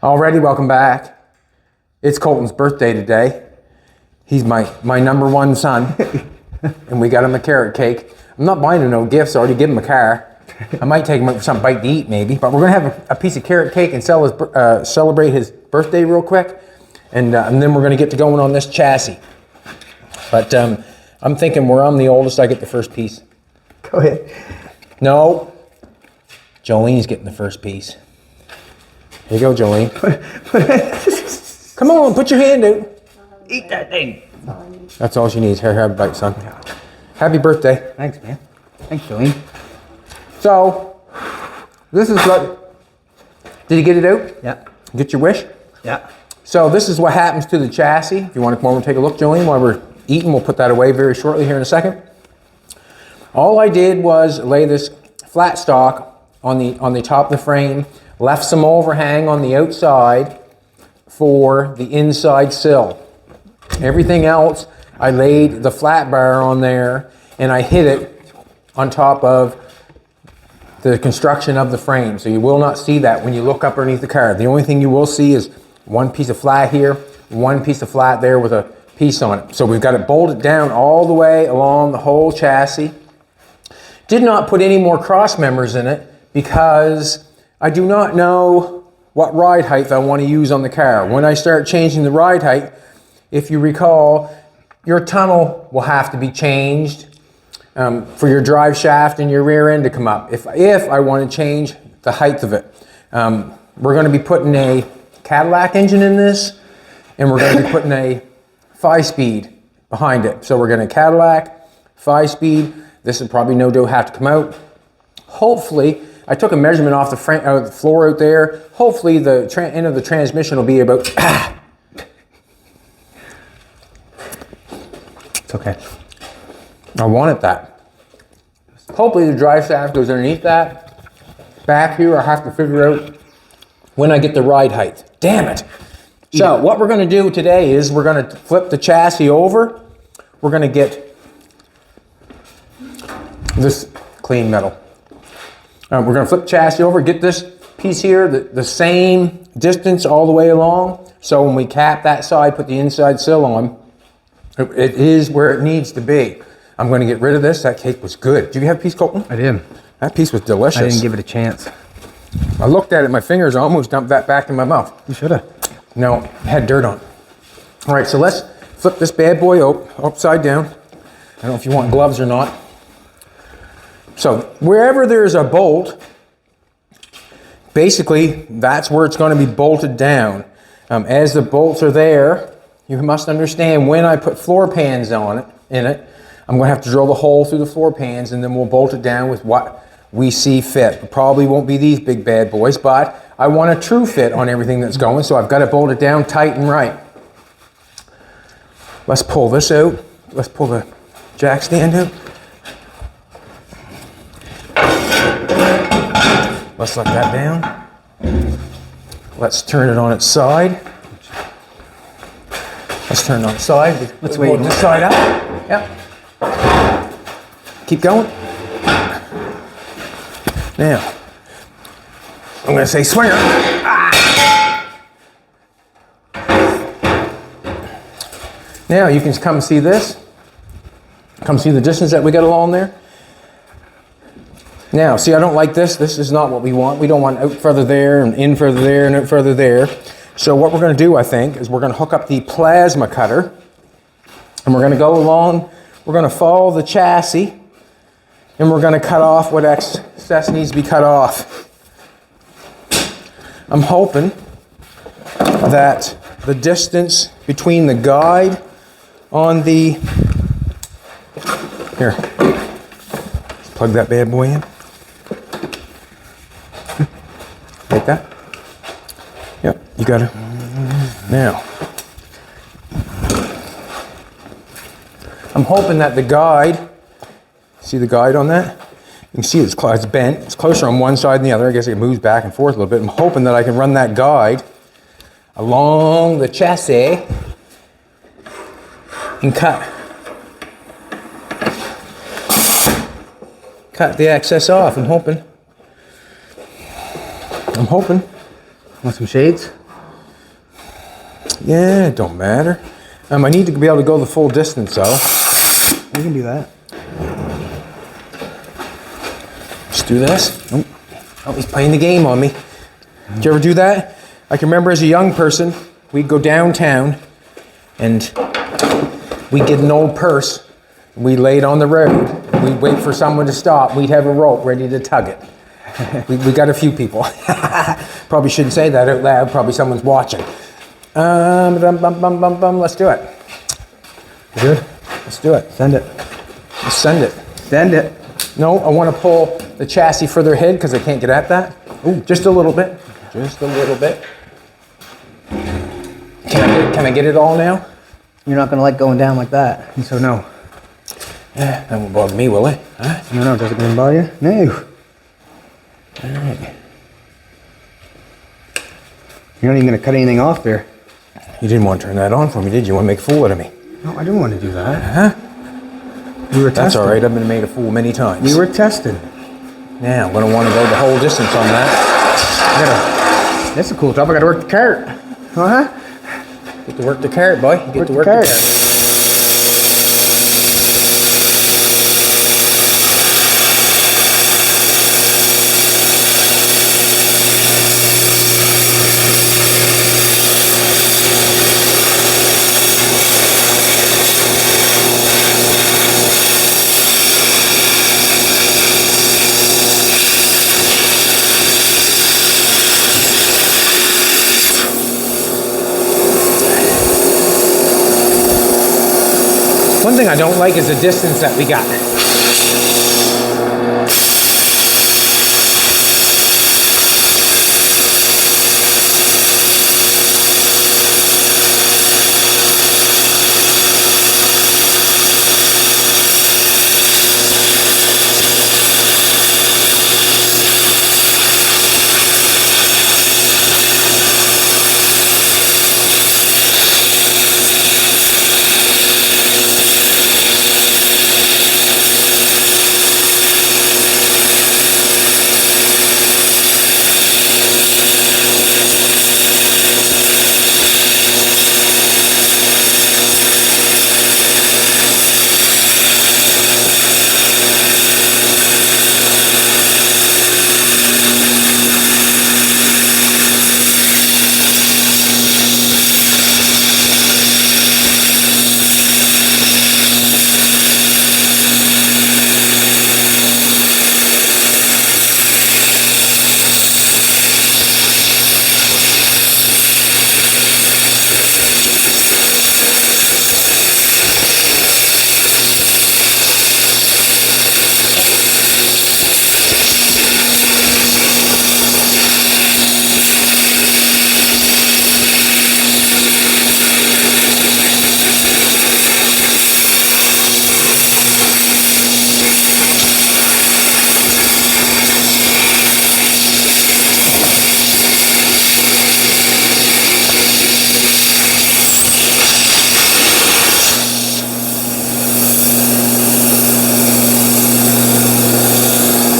Alrighty, welcome back. It's Colton's birthday today. He's my number one son, and we got him a carrot cake. I'm not buying him no gifts, I already give him a car. I might take him out for some bite to eat maybe, but we're gonna have a piece of carrot cake and celebrate his birthday real quick, and then we're gonna get to going on this chassis. But I'm thinking where I'm the oldest, I get the first piece. Go ahead. No, Jolene's getting the first piece. Here you go, Jolene. Come on, put your hand out. Eat that thing. That's all she needs. Here, have a bite, son. Happy birthday. Thanks, man. Thanks, Jolene. So, this is what, did you get it out? Yeah. Get your wish? Yeah. So this is what happens to the chassis. If you want to come over and take a look, Jolene, while we're eating, we'll put that away very shortly here in a second. All I did was lay this flat stock on the top of the frame, left some overhang on the outside for the inside sill. Everything else, I laid the flat bar on there and I hid it on top of the construction of the frame. So you will not see that when you look up underneath the car. The only thing you will see is one piece of flat here, one piece of flat there with a piece on it. So we've got it bolted down all the way along the whole chassis. Did not put any more cross members in it because I do not know what ride height I want to use on the car. When I start changing the ride height, if you recall, your tunnel will have to be changed for your drive shaft and your rear end to come up. If I want to change the height of it. We're going to be putting a Cadillac engine in this, and we're going to be putting a 5-speed behind it. So we're going to Cadillac, 5-speed. This will probably no doubt have to come out. Hopefully, I took a measurement off the floor out there. Hopefully the end of the transmission will be about, It's okay. I wanted that. Hopefully the drive shaft goes underneath that. Back here, I have to figure out when I get the ride height. Damn it. So what we're gonna do today is we're gonna flip the chassis over. We're gonna get this clean metal. We're going to flip the chassis over, get this piece here the same distance all the way along. So when we cap that side, put the inside sill on, it is where it needs to be. I'm going to get rid of this. That cake was good. Did you have a piece, Colton? I did. That piece was delicious. I didn't give it a chance. I looked at it, my fingers almost dumped that back in my mouth. You should have. No, it had dirt on it. All right, so let's flip this bad boy upside down. I don't know if you want gloves or not. So wherever there's a bolt, basically that's where it's going to be bolted down. As the bolts are there, you must understand when I put floor pans in it, I'm going to have to drill the hole through the floor pans and then we'll bolt it down with what we see fit. It probably won't be these big bad boys, but I want a true fit on everything that's going, so I've got to bolt it down tight and right. Let's pull this out. Let's pull the jack stand out. Let's let that down. Let's turn it on its side. Let's turn it on its side. Let's wait. This side up. Yep. Keep going. Now, I'm going to say swinger. Ah! Now you can come see this. Come see the distance that we got along there. Now, see, I don't like this. This is not what we want. We don't want out further there and in further there and out further there. So what we're going to do, I think, is we're going to hook up the plasma cutter and we're going to go along. We're going to follow the chassis and we're going to cut off what excess needs to be cut off. I'm hoping that the distance between the guide on the... Here, let's plug that bad boy in. Like that? Yep, you got it. Now, I'm hoping that the guide, see the guide on that? You can see it's bent. It's closer on one side than the other. I guess it moves back and forth a little bit. I'm hoping that I can run that guide along the chassis and cut the excess off. I'm hoping. Want some shades? Yeah, it don't matter. I need to be able to go the full distance though. We can do that. Just do this. Nope. Oh, he's playing the game on me. Did you ever do that? I can remember as a young person, we'd go downtown and we'd get an old purse. We'd lay it on the road. We'd wait for someone to stop. We'd have a rope ready to tug it. we got a few people. Probably shouldn't say that out loud. Probably someone's watching. Let's do it. You good? Let's do it. Send it. Let's send it. Send it. No, I want to pull the chassis further ahead because I can't get at that. Ooh, just a little bit. Just a little bit. Can I get it all now? You're not gonna like going down like that. So no. Yeah, that won't bother me, will it? Huh? No, does it gonna bother you? No. All right. You're not even gonna cut anything off there. You didn't want to turn that on for me, did you? You want to make a fool out of me? No, I didn't want to do that. Huh? We were testing. That's all right. I've been made a fool many times. We were testing. Now, I'm going to want to go the whole distance on that. That's a cool job. I gotta work the cart. Huh? Get to work the cart, boy. You get to work the cart. One thing I don't like is the distance that we got.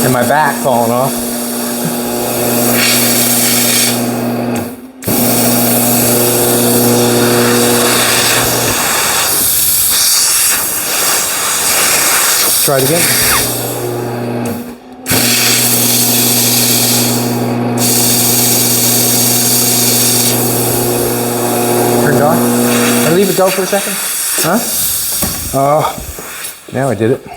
And my back falling off. Try it again. Turned on. I leave it go for a second. Huh? Oh, now I did it.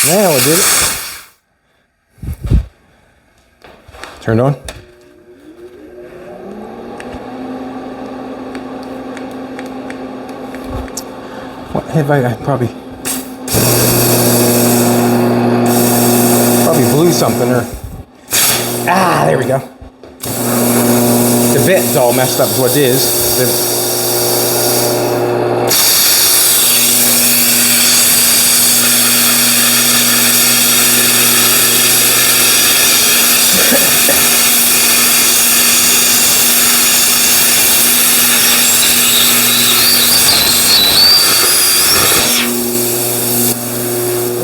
Now I did it. Turned on. What have I probably blew something or there we go. The bit's all messed up is what it is.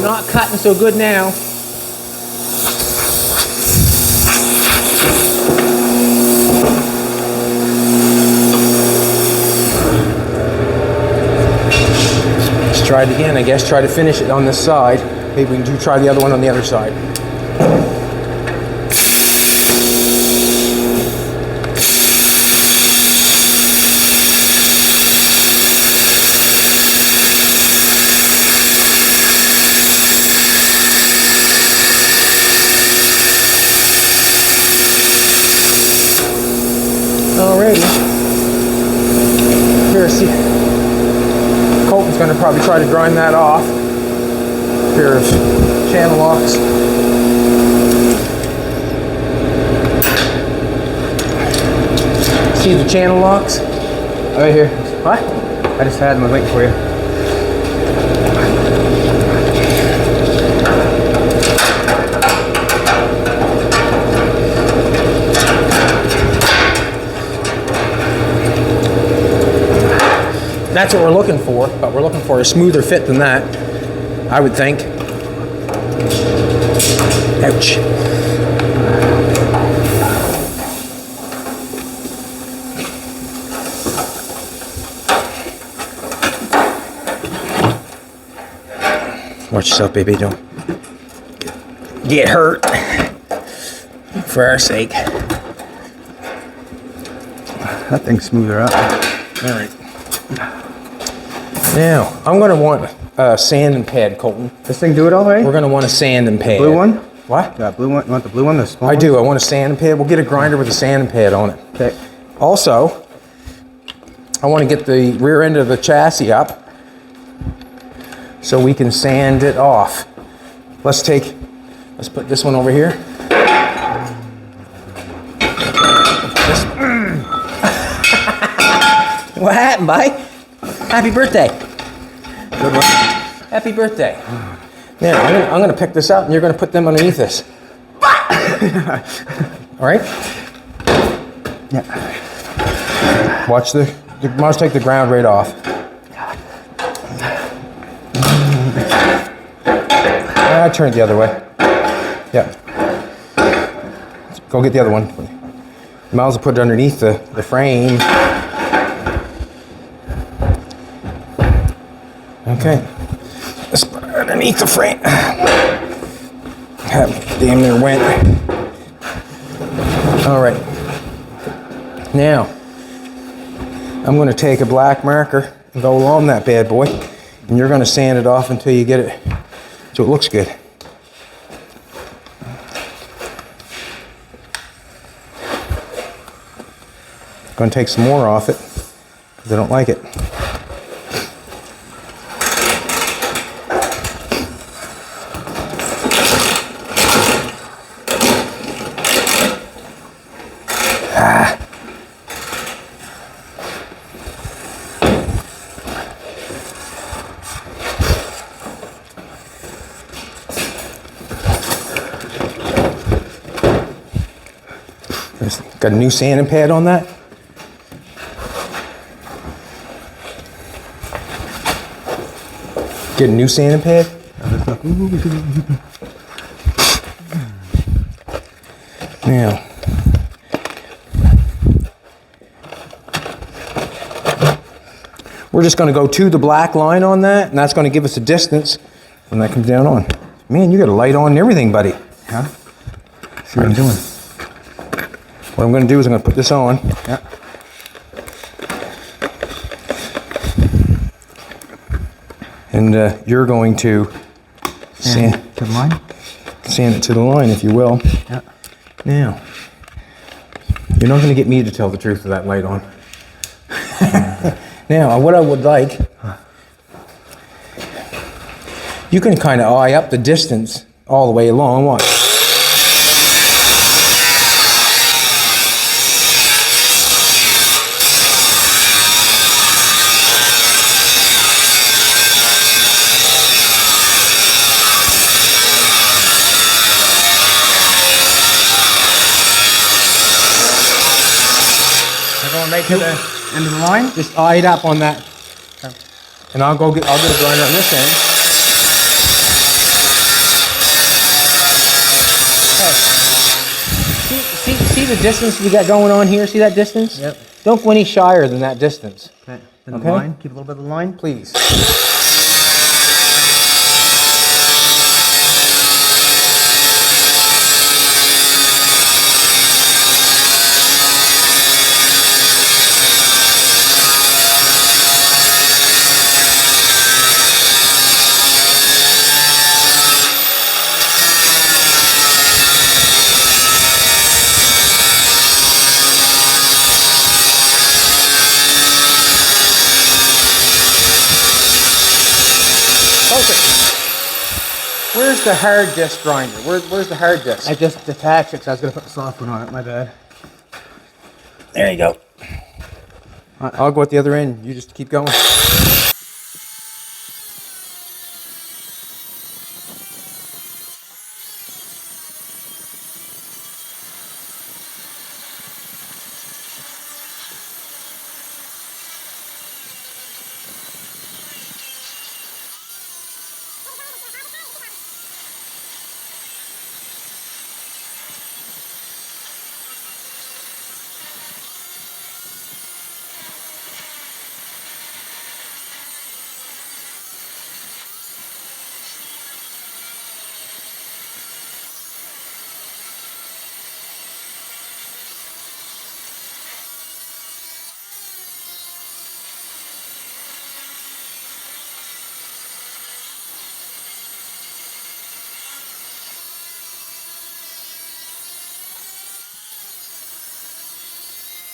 Not cutting so good now. try it again, I guess. Try to finish it on this side. Maybe we can try the other one on the other side. Alrighty. Here, see. Colton's going to probably try to grind that off. Pair of channel locks. See the channel locks? Right here. What? I just had them waiting for you. That's what we're looking for, but we're looking for a smoother fit than that, I would think. Ouch. Watch yourself, baby. Don't get hurt. For our sake. That thing's smoother up. All right. Now, I'm going to want a sanding pad, Colton. This thing do it all right? We're going to want a sanding pad. Blue one? What? Got blue one? You want the blue one? The small I one? do. I want a sanding pad. We'll get a grinder with a sanding pad on it. Okay. Also, I want to get the rear end of the chassis up so we can sand it off. Let's put this one over here. What happened, buddy? Happy birthday. Good one. Happy birthday. Now, I'm gonna pick this up and you're gonna put them underneath this. All right? Yeah. Watch the mouse take the ground right off. I turn it the other way. Yeah. Go get the other one. Miles will put it underneath the frame. Okay. Let's put it underneath the frame. Damn near went. All right. Now, I'm going to take a black marker and go along that bad boy, and you're going to sand it off until you get it so it looks good. Going to take some more off it because I don't like it. Got a new sanding pad on that. Get a new sanding pad. Now, we're just going to go to the black line on that, and that's going to give us a distance when that comes down on. Man, you got a light on and everything, buddy. Huh? See what I'm doing. What I'm going to do is I'm going to put this on. Yeah. And you're going to sand to the line? Sand it to the line, if you will. Yeah. Now, you're not going to get me to tell the truth with that light on. Now, what I would like, you can kind of eye up the distance all the way along. Watch. Right to the end of the line? Just eye it up on that. Okay. And I'll get a grinder on this end. Okay. See the distance we got going on here? See that distance? Yep. Don't go any shyer than that distance. Okay. Then the line. Keep a little bit of the line. Please. where's the hard disk grinder? Where's the hard disk? I just detached it because I was going to put the soft one on it. My bad. There you go. I'll go at the other end. You just keep going.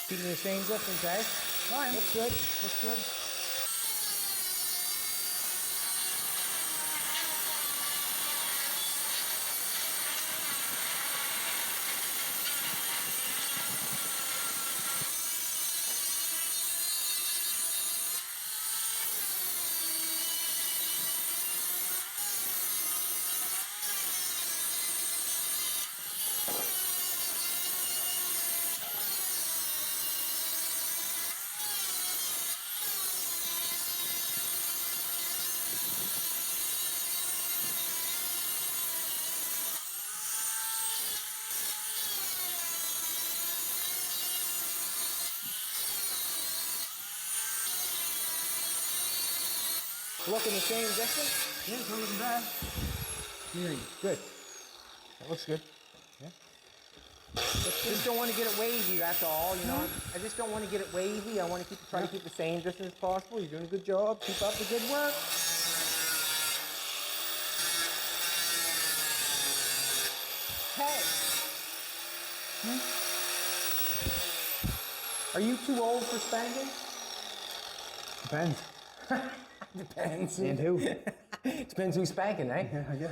Keeping the same distance, eh? Fine. Looks good. Looks good. Looking the same distance? Yeah, it's not looking bad. Good. That looks good. Yeah. Just don't want to get it wavy, that's all, you know. I just don't want to get it wavy. I want to try to keep the same distance as possible. You're doing a good job. Keep up the good work. Hey. Are you too old for spanking? Depends. Depends. And who? Depends who's spanking, eh? Yeah, I guess.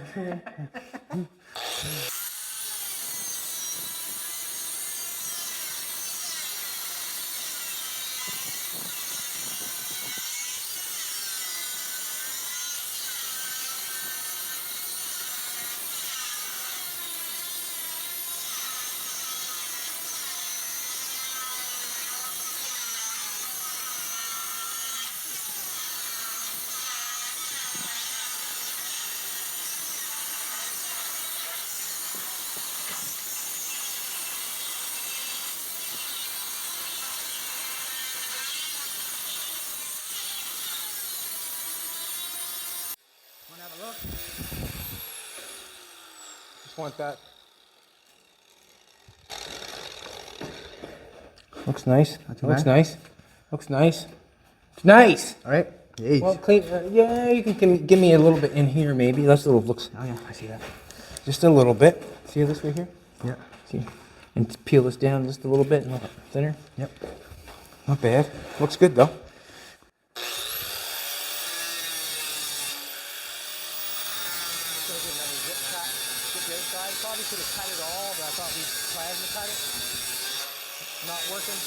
Want to have a look? Just want that. Looks nice. Looks bad. nice. Looks nice. It's nice. All right. Yeet. Well, clean. Yeah, you can give me a little bit in here, maybe. That's a little looks. Oh yeah, I see that. Just a little bit. See this right here? Yeah. See, and peel this down just a little bit, and thinner. Yep. Not bad. Looks good though. Probably could have cut it all, but I thought we'd plasma cut it. Not working.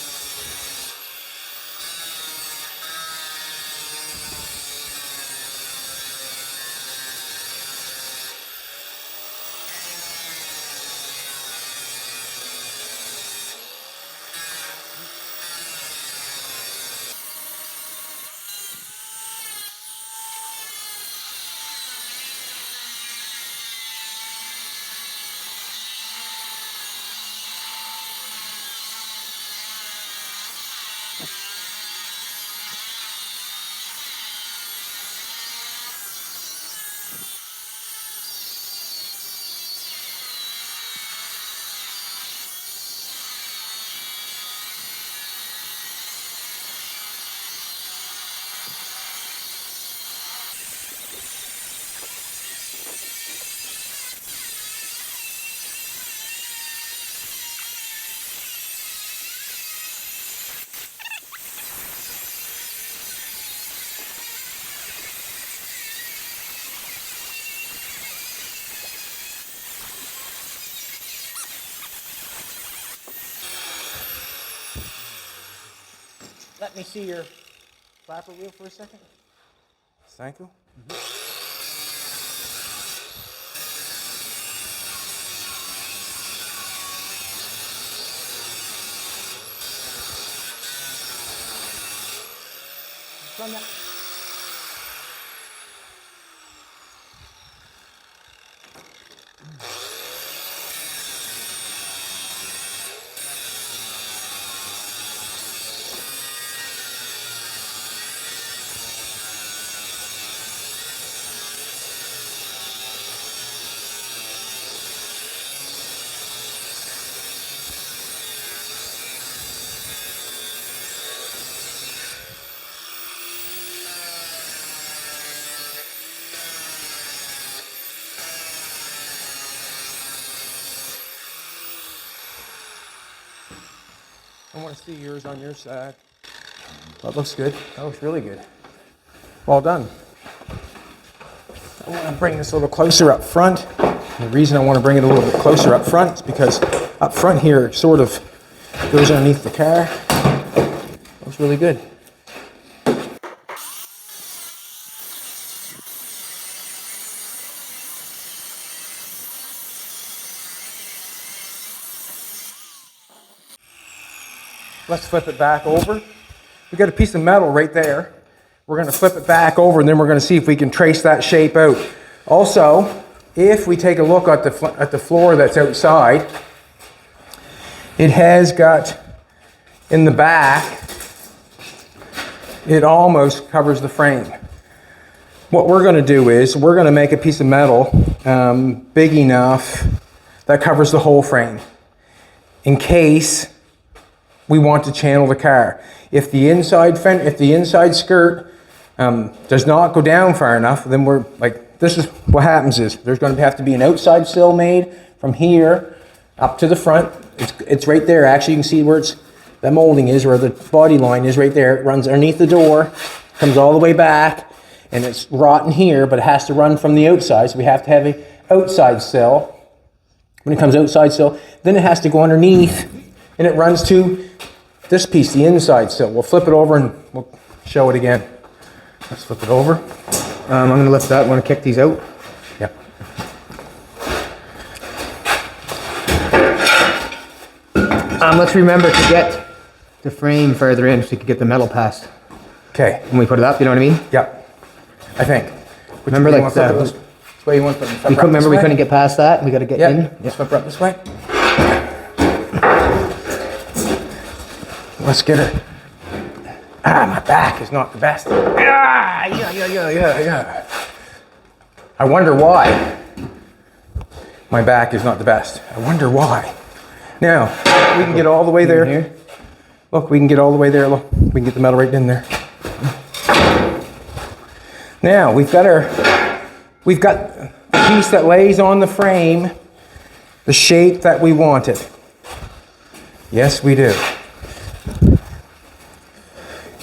let me see your flapper wheel for a second. Thank you. Run that. I want to see yours on your side. That looks good. That looks really good. Well done. I want to bring this a little closer up front. And the reason I want to bring it a little bit closer up front is because up front here it sort of goes underneath the car. Looks really good. Let's flip it back over. We got a piece of metal right there. We're going to flip it back over and then we're going to see if we can trace that shape out. Also, if we take a look at the floor that's outside, it has got in the back, it almost covers the frame. What we're going to do is we're going to make a piece of metal big enough that covers the whole frame in case we want to channel the car. If the inside skirt does not go down far enough, then we're like, this is what happens is there's going to have to be an outside sill made from here up to the front. It's right there. Actually, you can see where the molding is, where the body line is right there. It runs underneath the door, comes all the way back, and it's rotten here, but it has to run from the outside. So we have to have a outside sill. When it comes outside sill, then it has to go underneath, and it runs to this piece, the inside sill. We'll flip it over and we'll show it again. Let's flip it over. I'm going to lift that. I want to kick these out. Yep. Let's remember to get the frame further in so we can get the metal past. Okay. When we put it up, you know what I mean? Yep. I think. Remember, like, this way you want to put it. remember we couldn't get past that. We got to get in. Let's flip her up this way. Let's get her. My back is not the best. Yeah. I wonder why my back is not the best. I wonder why. Now, we can get all the way there. Here. Look, we can get all the way there. Look, we can get the metal right in there. Now, we've got the piece that lays on the frame, the shape that we wanted. Yes, we do.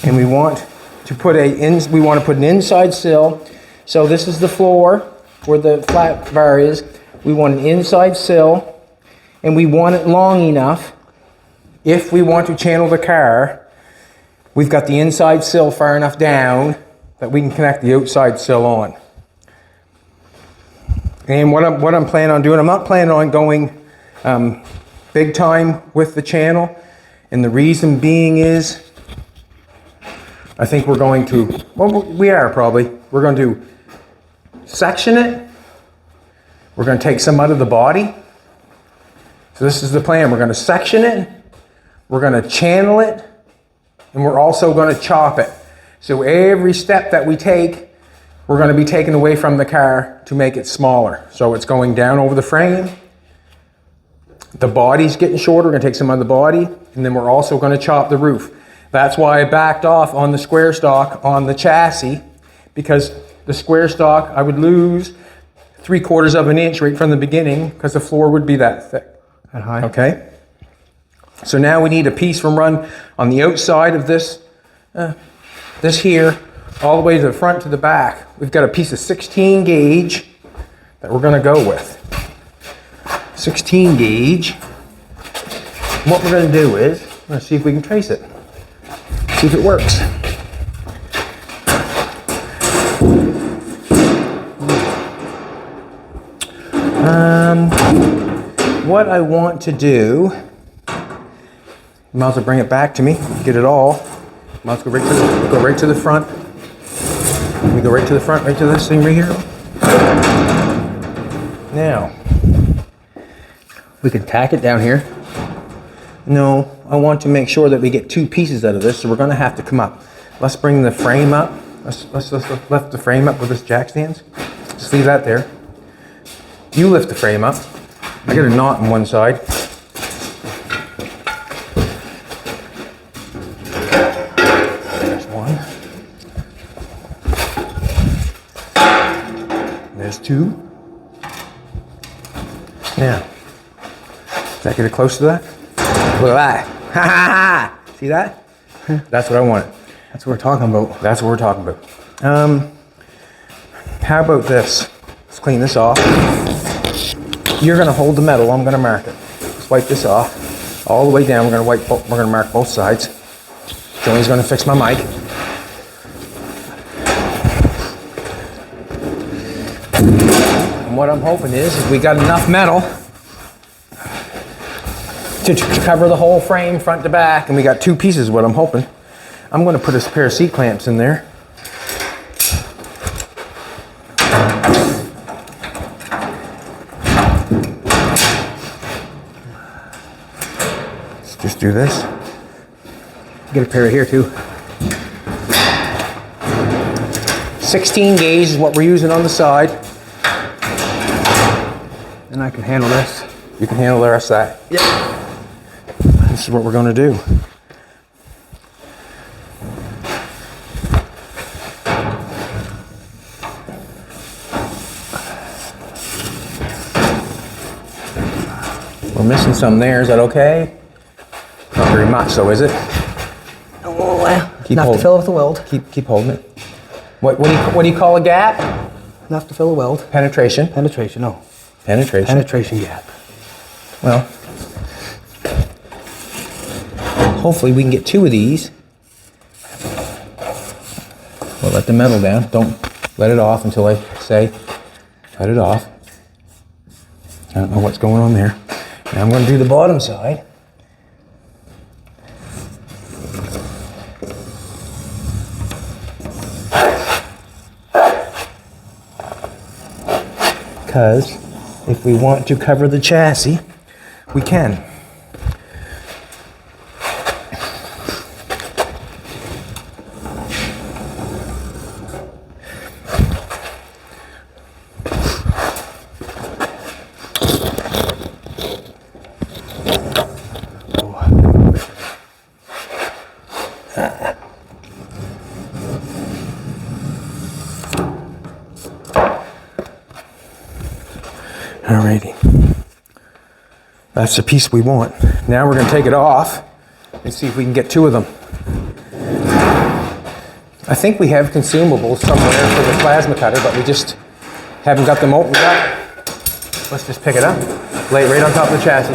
And we want to put an inside sill. So this is the floor where the flat bar is. We want an inside sill, and we want it long enough. If we want to channel the car, we've got the inside sill far enough down that we can connect the outside sill on. And what I'm planning on doing, I'm not planning on going big time with the channel, and the reason being is, I think we're going to, well, we are probably. We're going to section it. We're going to take some out of the body. So this is the plan. We're going to section it. We're going to channel it. And we're also going to chop it. So every step that we take, we're going to be taking away from the car to make it smaller. So it's going down over the frame. The body's getting shorter. We're going to take some out of the body. And then we're also going to chop the roof. That's why I backed off on the square stock on the chassis, because the square stock, I would lose 3/4 of an inch right from the beginning because the floor would be that thick. That high. Okay. So now we need a piece from run on the outside of this here, all the way to the front to the back. We've got a piece of 16 gauge that we're going to go with. 16 gauge. And what we're going to do is, we're going to see if we can trace it. See if it works. What I want to do, you might as well bring it back to me, get it all. Might as well go right to the front. Let me go right to the front, right to this thing right here. Now, We can tack it down here. no, I want to make sure that we get two pieces out of this, so we're gonna have to come up. Let's bring the frame up. Let's lift the frame up with this jack stands. Just leave that there. You lift the frame up. I got a knot on one side. There's one. There's two. Now, does that get it close to that? Look at that. Ha ha ha! See that? That's what I wanted. That's what we're talking about. That's what we're talking about. How about this? Let's clean this off. You're gonna hold the metal, I'm gonna mark it. Let's wipe this off. All the way down, we're gonna mark both sides. Joey's gonna fix my mic. And what I'm hoping is we got enough metal to cover the whole frame front to back, and we got two pieces, what I'm hoping. I'm gonna put a pair of seat clamps in there. Let's just do this. Get a pair here too. 16 gauge is what we're using on the side. And I can handle this. You can handle the rest of that. Yep. This is what we're gonna do. We're missing some there, is that okay? Not very much, so is it? Oh, well. Keep Enough holding. to fill with a weld. Keep holding it. What do you call a gap? Enough to fill a weld. Penetration. Penetration, no. Penetration. Penetration gap. Well, hopefully we can get two of these. We'll let the metal down. Don't let it off until I say cut it off. I don't know what's going on there. Now I'm going to do the bottom side. Because if we want to cover the chassis, we can. Alrighty, that's the piece we want. Now we're going to take it off and see if we can get two of them. I think we have consumables somewhere for the plasma cutter, but we just haven't got them opened up. Let's just pick it up, lay it right on top of the chassis.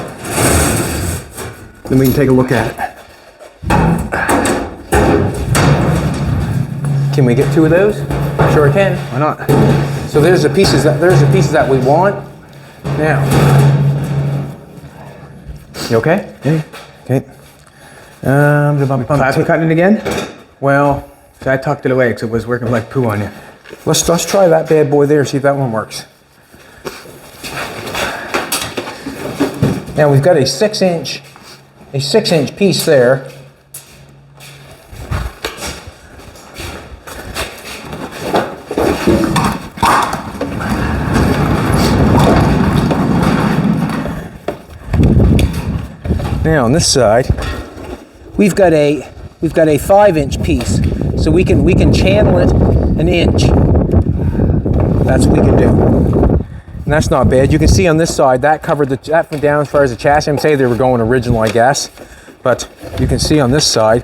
Then we can take a look at it. Can we get two of those? Sure we can. Why not? So there's the pieces that we want. Now, you okay? Yeah. Okay. Plasma cutting it again? Well, So I tucked it away because it was working like poo on you. let's try that bad boy there. See if that one works. Now we've got a 6-inch piece there. Now on this side, we've got a 5-inch piece, so we can channel it an inch. That's what we can do, and that's not bad. You can see on this side that covered that went down as far as the chassis. I'm saying they were going original, I guess, but you can see on this side,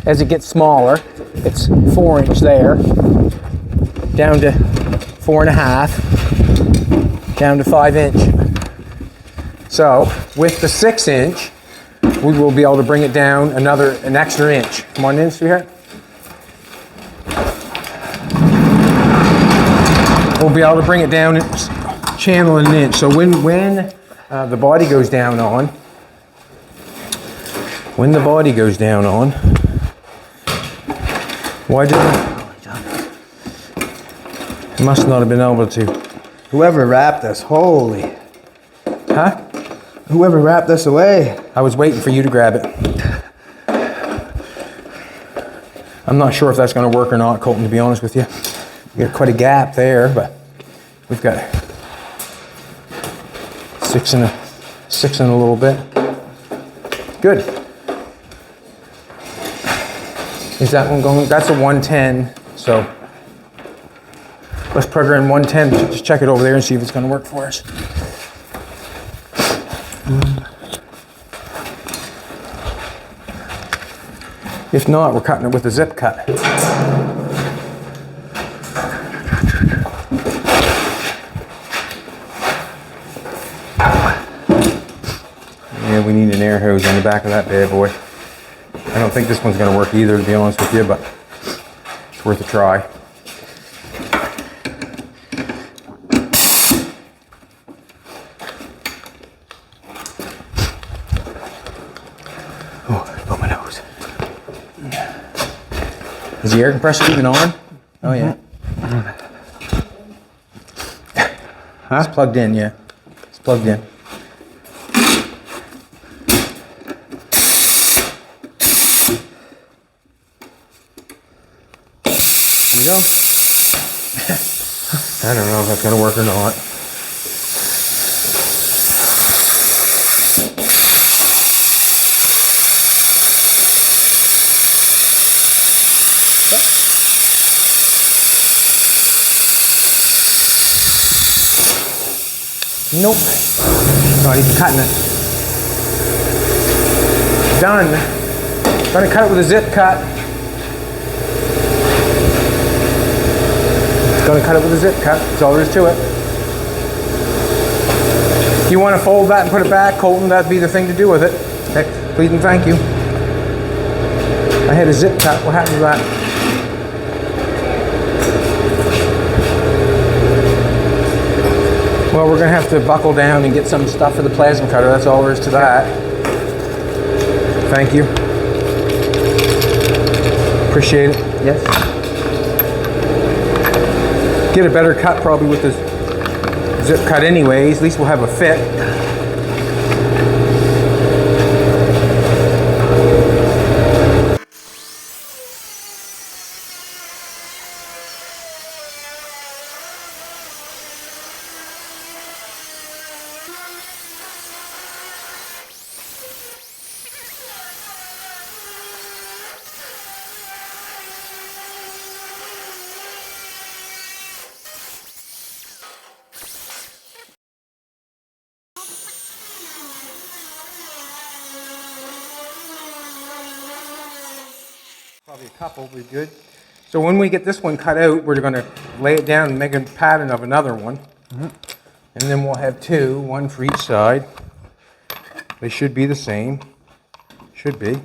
as it gets smaller, it's 4-inch there, down to 4.5, down to 5-inch. So with the 6-inch. we will be able to bring it down an extra inch. Come on in, sweetheart. We'll be able to bring it down channel an inch. So when the body goes down on, why did it must not have been able to. Whoever wrapped this, holy. Huh? Whoever wrapped this away. I was waiting for you to grab it. I'm not sure if that's going to work or not, Colton, to be honest with you. We got quite a gap there, but we've got six and a little bit. Good. Is that one going? That's a 110, so let's put her in 110. Just check it over there and see if it's going to work for us. If not, we're cutting it with a zip cut. Yeah, we need an air hose on the back of that bad boy. I don't think this one's going to work either, to be honest with you, but it's worth a try. Is the air compressor even on? Oh yeah. Huh? It's plugged in, yeah. It's plugged in. There we go. I don't know if that's gonna work or not. Nope. Not even cutting it. Done. Gonna cut it with a zip cut. Gonna cut it with a zip cut. That's all there is to it. If you want to fold that and put it back, Colton, that'd be the thing to do with it. Okay, please and thank you. I had a zip cut. What happened to that? Well, we're going to have to buckle down and get some stuff for the plasma cutter. That's all there is to that. Thank you. Appreciate it. Yes. Get a better cut probably with the zip cut anyways. At least we'll have a fit. Probably a couple would be good. So when we get this one cut out, we're going to lay it down and make a pattern of another one. And then we'll have two, one for each side. They should be the same. Should be.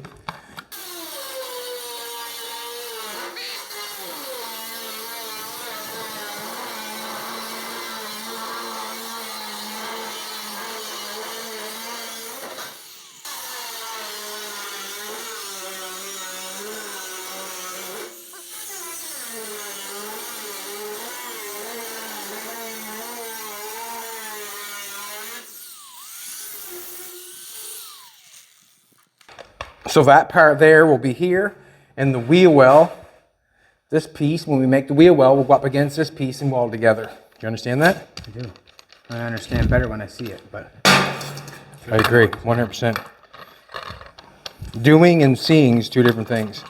So that part there will be here, and the wheel well, this piece, when we make the wheel well, will go up against this piece and weld together. Do you understand that? I do. I understand better when I see it, but... I agree, 100%. Doing and seeing is two different things.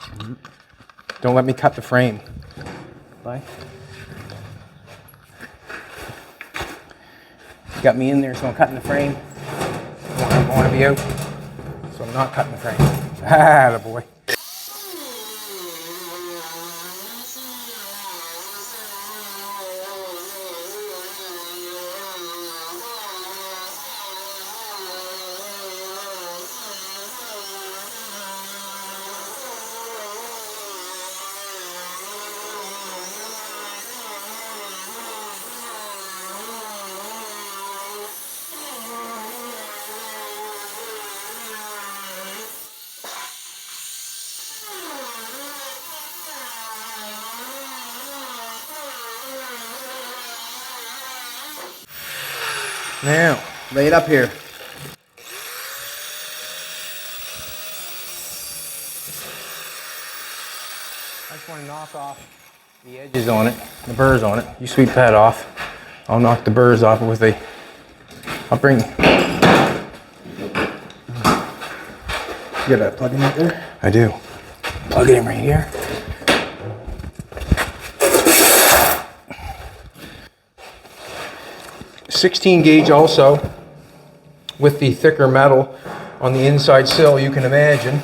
Don't let me cut the frame. Bye. You got me in there, so I'm cutting the frame. I want to be out, so I'm not cutting the frame. Ah, the boy. Now, lay it up here. I just want to knock off the edges on it, the burrs on it. You sweep that off. I'll knock the burrs off with a, I'll bring, You got a plug in right there? I do. Plug it in right here. .16 gauge also, with the thicker metal on the inside sill, you can imagine.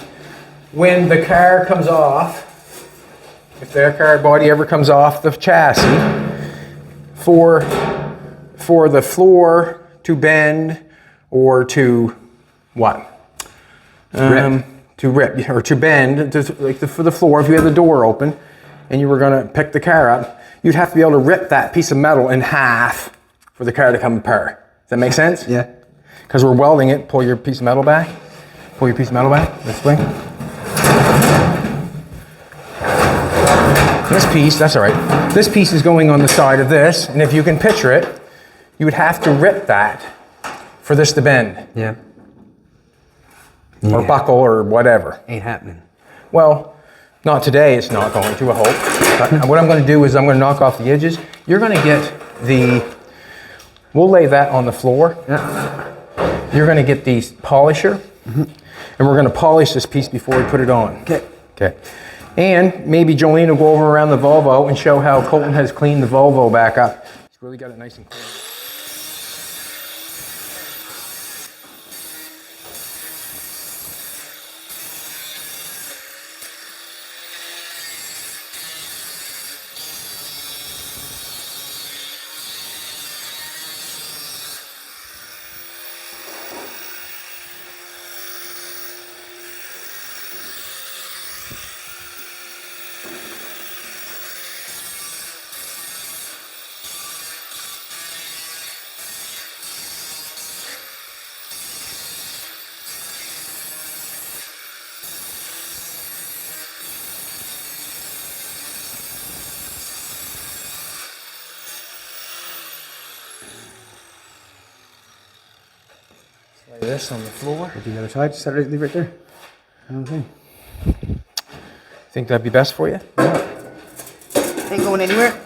When the car comes off, if the car body ever comes off the chassis, for the floor to bend or to what? To rip or to bend, for the floor, if you had the door open and you were going to pick the car up, you'd have to be able to rip that piece of metal in half for the car to come apart. Does that make sense? Yeah. Because we're welding it, pull your piece of metal back. Pull your piece of metal back this way. This piece, that's all right. This piece is going on the side of this, and if you can picture it, you would have to rip that for this to bend. Yeah. Or buckle or whatever. Ain't happening. Well, not today, it's not going to, I hope. But what I'm going to do is I'm going to knock off the edges. You're going to get we'll lay that on the floor. Yeah. You're going to get the polisher, and we're going to polish this piece before we put it on. Okay. Okay. And maybe Jolene will go over around the Volvo and show how Colton has cleaned the Volvo back up. He's really got it nice and clean. Lay this on the floor. Do the other side, set it, leave it there. I don't think. Think that'd be best for you? Ain't going anywhere.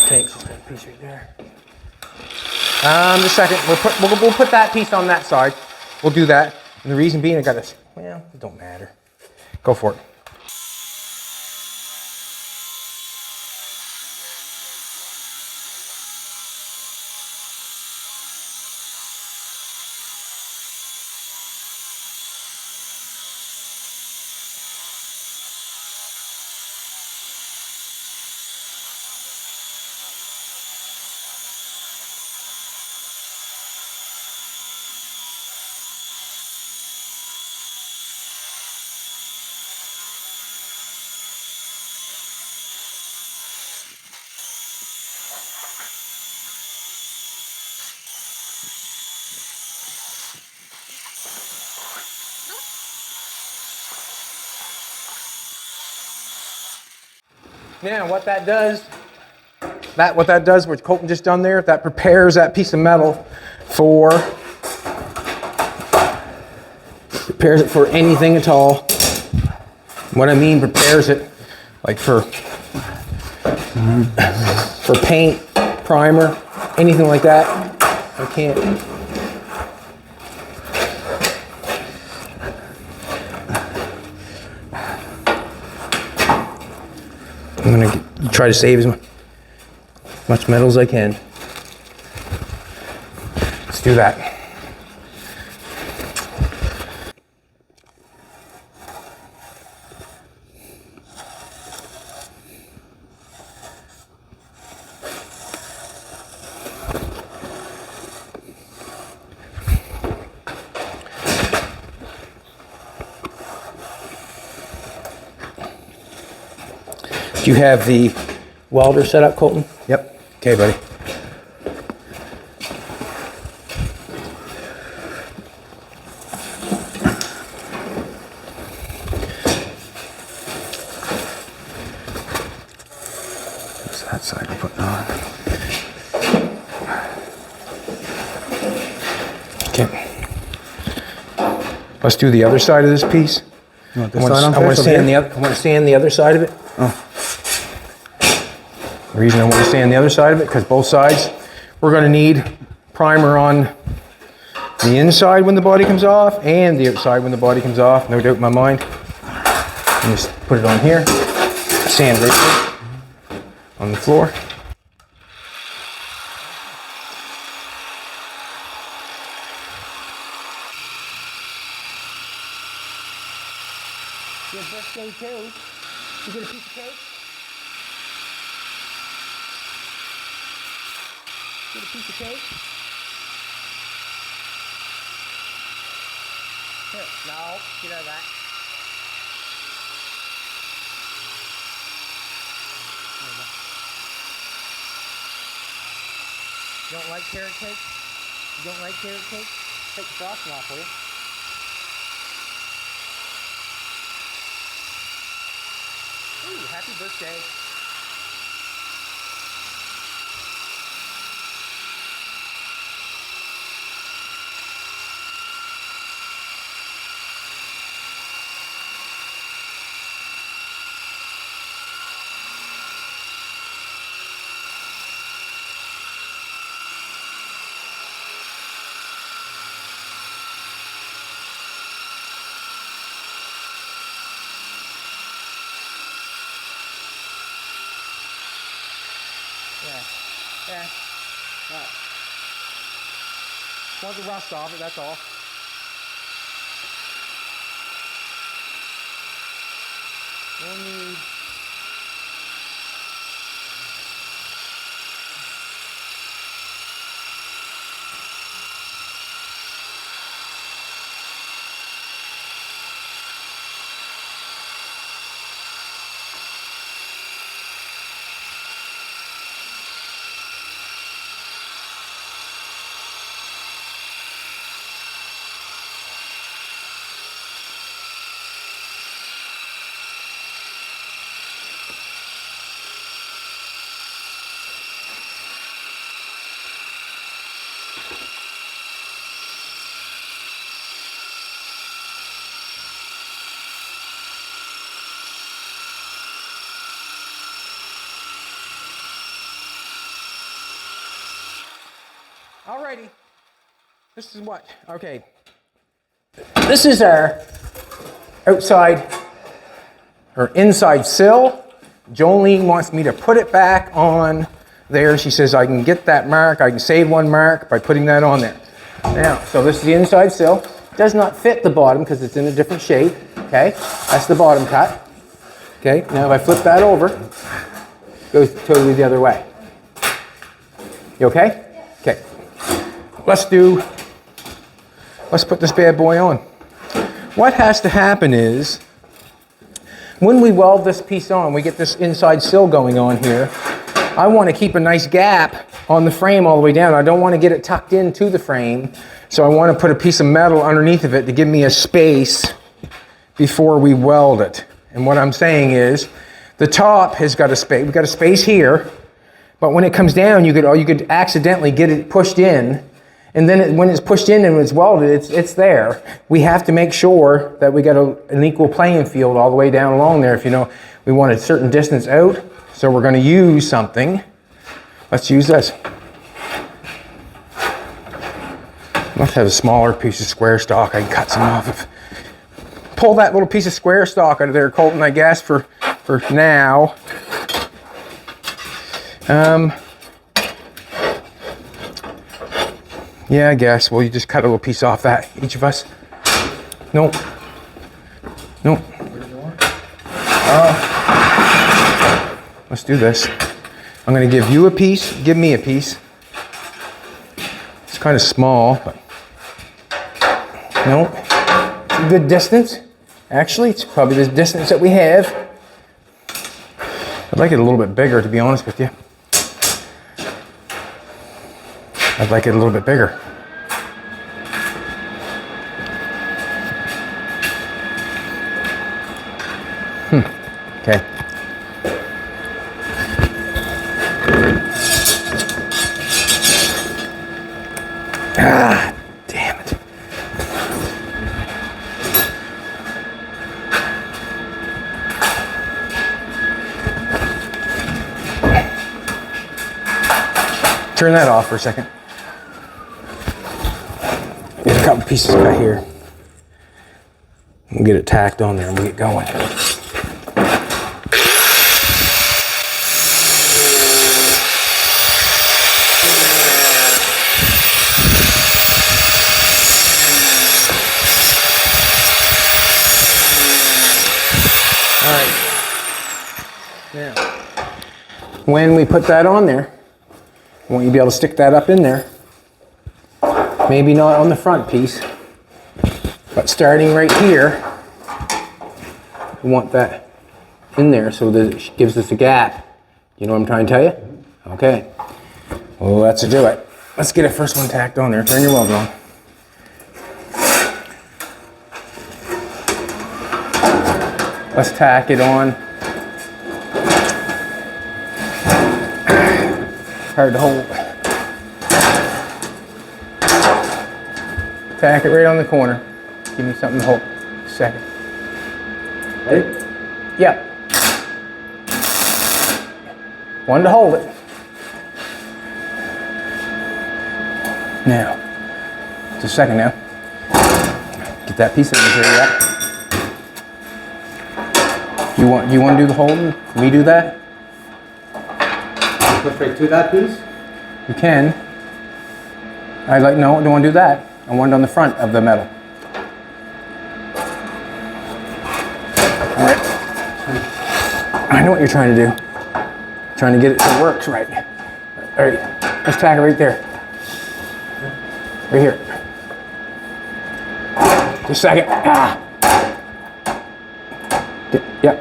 Okay, so that piece right there. Just a second. We'll put that piece on that side. We'll do that. And the reason being, I got this. Well, it don't matter. Go for it. Now, what that does, what Colton just done there, that prepares that piece of metal prepares it for anything at all. What I mean, prepares it like for paint, primer, anything like that. I can't. I'm gonna try to save as much metal as I can. Let's do that. Do you have the welder set up, Colton? Yep. Okay, buddy. What's that side we're putting on? Let's do the other side of this piece. You want I this want side on to first? over sand here? I want to sand the other side of it. The reason I want to sand the other side of it, because both sides, we're going to need primer on the inside when the body comes off and the outside when the body comes off, no doubt in my mind. And just put it on here, sand right there on the floor. Your birthday too. You get a piece of cake? Get a piece of cake? Here, no, get out of that. There you go. You don't like carrot cake? You don't like carrot cake? Take the frosting off, will you? Ooh, happy birthday. Yeah. Right. Want the rust off it, that's all. No need. Alrighty, this is what, okay. This is our outside, or inside sill. Jolene wants me to put it back on there. She says I can get that mark, I can save one mark by putting that on there. Now, so this is the inside sill. Does not fit the bottom because it's in a different shape, okay? That's the bottom cut. Okay, now if I flip that over, it goes totally the other way. You okay? Okay. Let's put this bad boy on. What has to happen is, when we weld this piece on, we get this inside sill going on here, I want to keep a nice gap on the frame all the way down. I don't want to get it tucked into the frame, so I want to put a piece of metal underneath of it to give me a space before we weld it. And what I'm saying is, the top has got a space, we've got a space here, but when it comes down, you could accidentally get it pushed in, and then when it's pushed in and it's welded, it's there. We have to make sure that we got an equal playing field all the way down along there. If you know, we want a certain distance out, so we're going to use something. Let's use this. Let's have a smaller piece of square stock I can cut some off of. Pull that little piece of square stock out of there, Colton, I guess, for now. Yeah, I guess. Well, you just cut a little piece off that, each of us. Nope. Nope. Let's do this. I'm going to give you a piece, give me a piece. It's kind of small, but nope. It's a good distance. Actually, it's probably the distance that we have. I'd like it a little bit bigger, to be honest with you. I'd like it a little bit bigger. Okay. Ah, damn it. Turn that off for a second. There's a couple pieces cut here. We'll get it tacked on there and we'll get going. All right. Now, when we put that on there, I want you to be able to stick that up in there. Maybe not on the front piece, but starting right here, we want that in there so that it gives us a gap. You know what I'm trying to tell you? Okay. Well, let's do it. Let's get a first one tacked on there. Turn your weld on. Let's tack it on. Hard to hold. Tack it right on the corner. Give me something to hold. A second. Ready? Yep. One to hold it. Now, just a second now. Get that piece of material out. You want to do the holding? Can we do that? Push right to that piece? You can. I like, no, I don't want to do that. I want it on the front of the metal. All right. I know what you're trying to do. Trying to get it so it works right. All right, let's tack it right there. Right here. Just a second. Ah. Yep.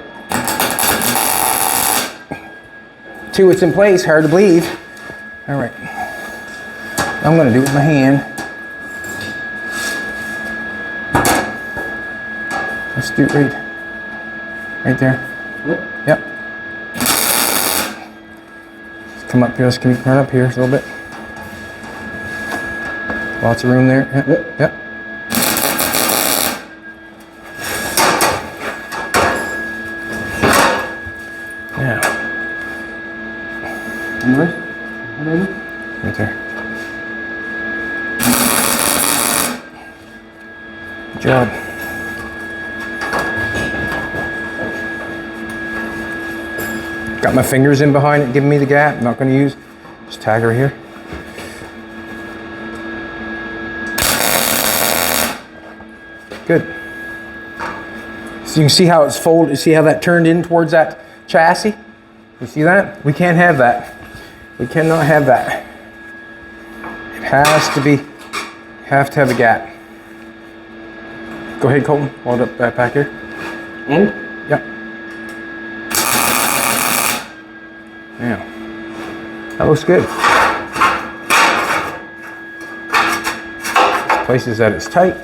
Two, it's in place, hard to believe. All right. I'm going to do it with my hand. Let's do it right there. Yep. Let's come up here. Let's run up here a little bit. Lots of room there. Yep. Yep. Now. Right there. Good job. Got my fingers in behind it, giving me the gap. Not going to use. Just tag her here. Good. So you can see how it's folded. You see how that turned in towards that chassis? You see that? We can't have that. We cannot have that. It has to be, have to have a gap. Go ahead, Colton. Hold up that back here. In? Yep. Now, that looks good. There's places that it's tight.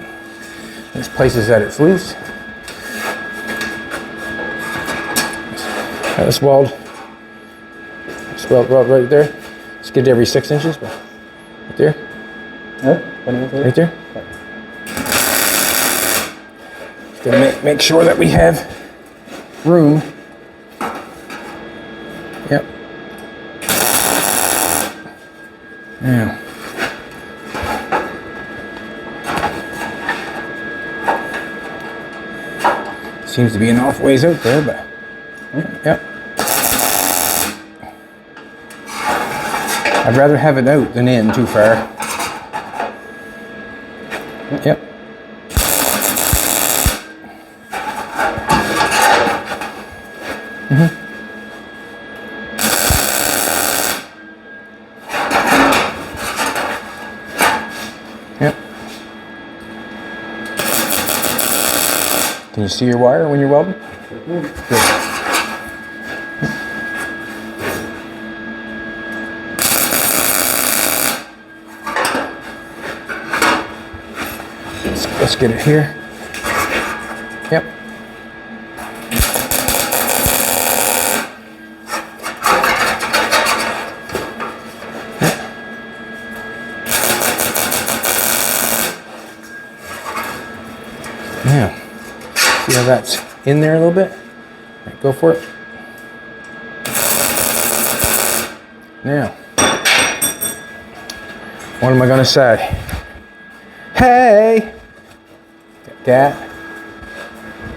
There's places that it's loose. Let's weld. Let's weld right there. Let's get it every 6 inches, but right there. Right there. Just gotta make sure that we have room. Yep. Now. Seems to be an off ways out there, but yep. I'd rather have it out than in too far. Yep. Yep. Can you see your wire when you're welding? Good. Let's get it here. Yep. Now, see how that's in there a little bit? Right, go for it. Now, What am I gonna say? Hey! Get that.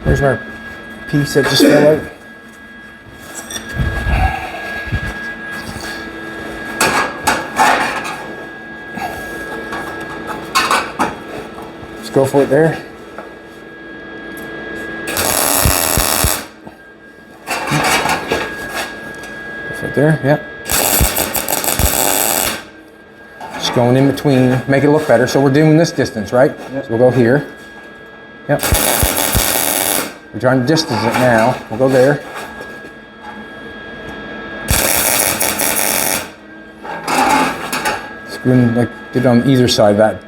There's our piece that just fell out. Just go for it there. Go for it there, yeah. Just going in between, make it look better. So we're doing this distance, right? Yep. So we'll go here. Yep. We're trying to distance it now. We'll go there. Screw in, like, get it on either side of that.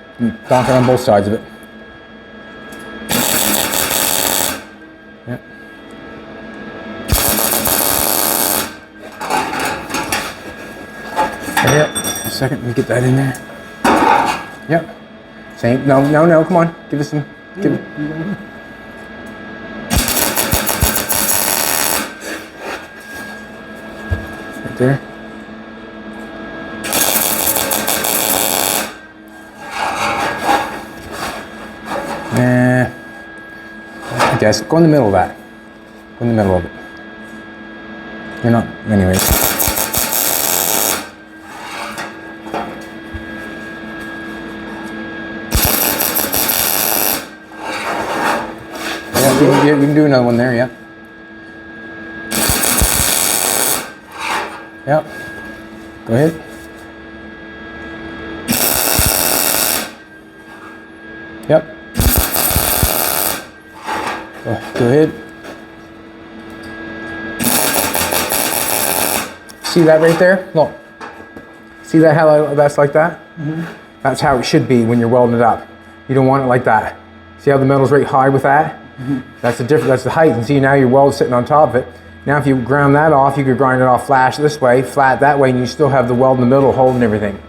Donk it on both sides of it. Yep. Yep. A second, let me get that in there. Yep. Same. No, come on. Give us some. Give it. Right there. I guess go in the middle of that. Go in the middle of it. You're not, anyways. Yeah, we can do another one there, yeah. Yep. Go ahead. Yep. Go ahead. See that right there? Look. See that how that's like that? Mm-hmm. That's how it should be when you're welding it up. You don't want it like that. See how the metal's right high with that? Mm-hmm. That's the difference. That's the height. And see now your weld sitting on top of it. Now if you ground that off, you could grind it off flash this way, flat that way, and you still have the weld in the middle holding everything.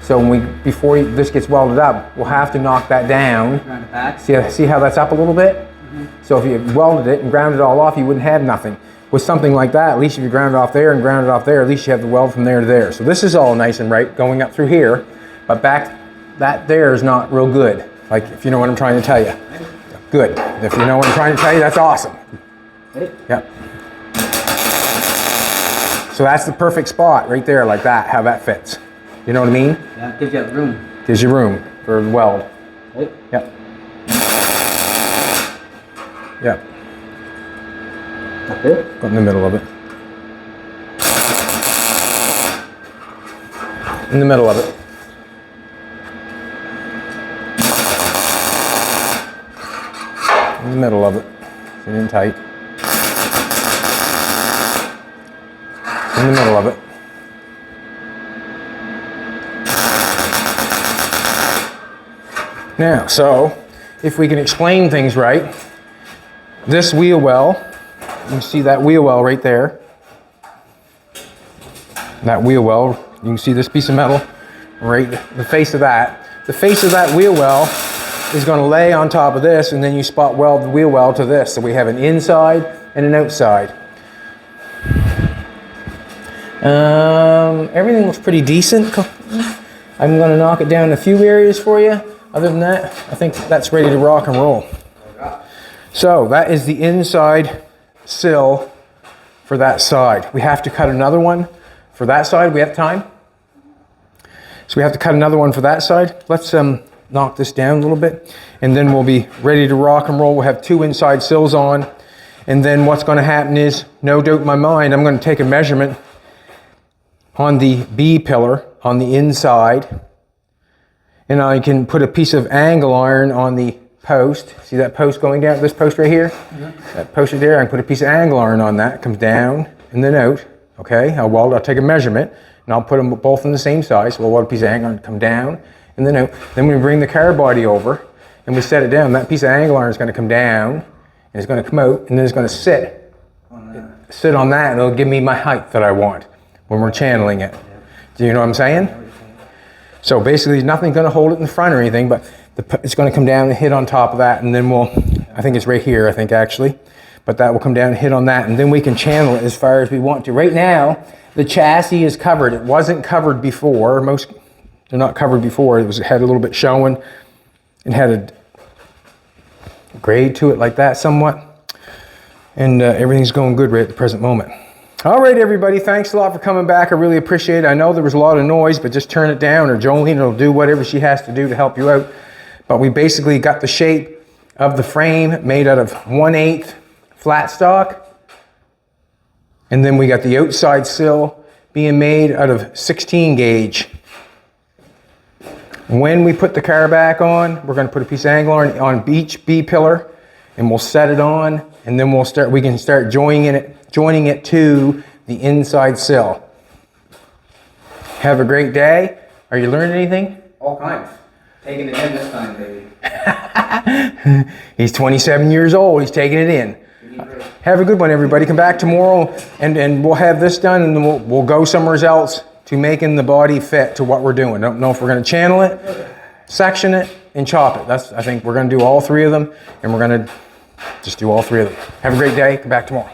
So when before this gets welded up, we'll have to knock that down. Ground it back. See how that's up a little bit? Mm-hmm. So if you welded it and ground it all off, you wouldn't have nothing. With something like that, at least if you ground it off there and ground it off there, at least you have the weld from there to there. So this is all nice and right going up through here, but back that there is not real good. Like, if you know what I'm trying to tell you. Good. If you know what I'm trying to tell you, that's awesome. Yep. So that's the perfect spot right there, like that, how that fits. You know what I mean? Yeah, gives you room. Gives you room for the weld. Right. Yep. Yep. Okay. Go in the middle of it. In the middle of it. In the middle of it. Get in tight. In the middle of it. Now, so if we can explain things right, this wheel well, you can see that wheel well right there. That wheel well, you can see this piece of metal, right, the face of that. The face of that wheel well is going to lay on top of this, and then you spot weld the wheel well to this. So we have an inside and an outside. Everything looks pretty decent. I'm going to knock it down in a few areas for you. Other than that, I think that's ready to rock and roll. So that is the inside sill for that side. We have to cut another one for that side. We have time. So we have to cut another one for that side. Let's knock this down a little bit, and then we'll be ready to rock and roll. We'll have two inside sills on, and then what's going to happen is, no doubt in my mind, I'm going to take a measurement on the B pillar on the inside, and I can put a piece of angle iron on the post. See that post going down, this post right here? Mm-hmm. That post right there, I can put a piece of angle iron on that. It comes down and then out. Okay, I'll take a measurement, and I'll put them both on the same size. So we'll weld a piece of angle iron, come down and then out. Then we bring the car body over and we set it down. That piece of angle iron is going to come down and it's going to come out, and then it's going to sit on that, and it'll give me my height that I want when we're channeling it. Do you know what I'm saying? So basically nothing's going to hold it in the front or anything, but it's going to come down and hit on top of that, and then I think it's right here, I think actually, but that will come down and hit on that, and then we can channel it as far as we want to. Right now, the chassis is covered. It wasn't covered before. Most They're not covered before. It had a little bit showing. It had a grade to it like that somewhat. And everything's going good right at the present moment. All right, everybody, thanks a lot for coming back. I really appreciate it. I know there was a lot of noise, but just turn it down, or Jolene will do whatever she has to do to help you out. But we basically got the shape of the frame made out of 1/8 flat stock. And then we got the outside sill being made out of 16 gauge. When we put the car back on, we're going to put a piece of angle on each B pillar, and we'll set it on, and then we can start joining it to the inside sill. Have a great day. Are you learning anything? All kinds. Taking it in this time, baby. He's 27 years old. He's taking it in. Have a good one, everybody. Come back tomorrow, and we'll have this done, and then we'll go somewhere else to making the body fit to what we're doing. I don't know if we're going to channel it, section it, and chop it. I think we're going to do all three of them, and we're going to just do all three of them. Have a great day. Come back tomorrow.